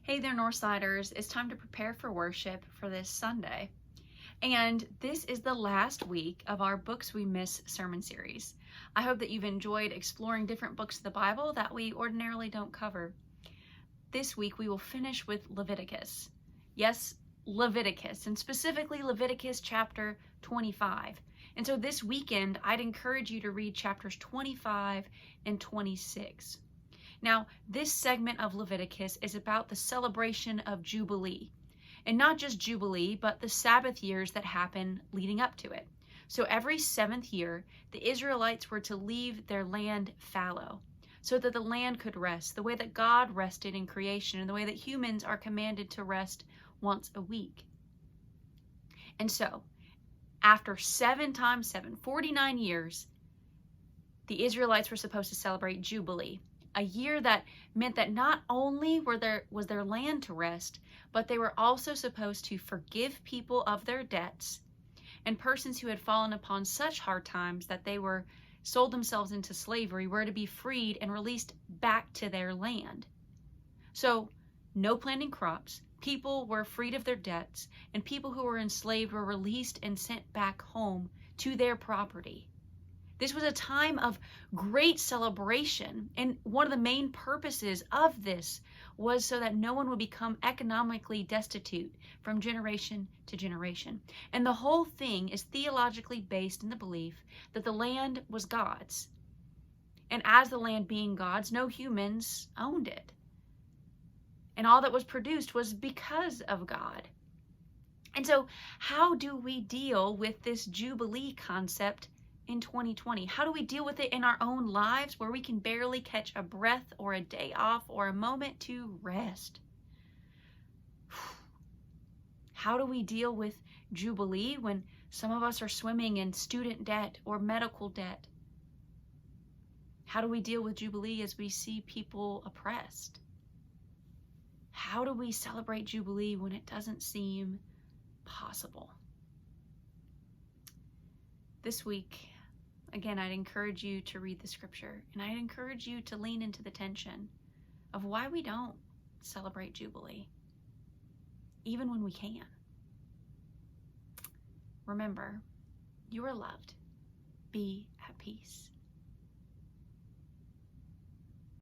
Hey there, Northsiders. It's time to prepare for worship for this Sunday. And this is the last week of our Books We Miss sermon series. I hope that you've enjoyed exploring different books of the Bible that we ordinarily don't cover. This week we will finish with Leviticus. Yes, Leviticus, and specifically Leviticus chapter 25. And so this weekend, I'd encourage you to read chapters 25 and 26. Now, this segment of Leviticus is about the celebration of Jubilee. And not just Jubilee, but the Sabbath years that happen leading up to it. So every 7th year, the Israelites were to leave their land fallow, so that the land could rest, the way that God rested in creation, and the way that humans are commanded to rest once a week. And so, after 7 times 7, 49 years, the Israelites were supposed to celebrate Jubilee. A year that meant that not only was their land to rest, but they were also supposed to forgive people of their debts and persons who had fallen upon such hard times that they were sold themselves into slavery were to be freed and released back to their land. So no planting crops, people were freed of their debts, and people who were enslaved were released and sent back home to their property. This was a time of great celebration, and one of the main purposes of this was so that no one would become economically destitute from generation to generation. And the whole thing is theologically based in the belief that the land was God's. And as the land being God's, no humans owned it. And all that was produced was because of God. And so how do we deal with this Jubilee concept in 2020? How do we deal with it in our own lives where we can barely catch a breath or a day off or a moment to rest? How do we deal with Jubilee when some of us are swimming in student debt or medical debt? How do we deal with Jubilee as we see people oppressed? How do we celebrate Jubilee when it doesn't seem possible? This week, again, I'd encourage you to read the scripture, and I'd encourage you to lean into the tension of why we don't celebrate Jubilee, even when we can. Remember, you are loved. Be at peace.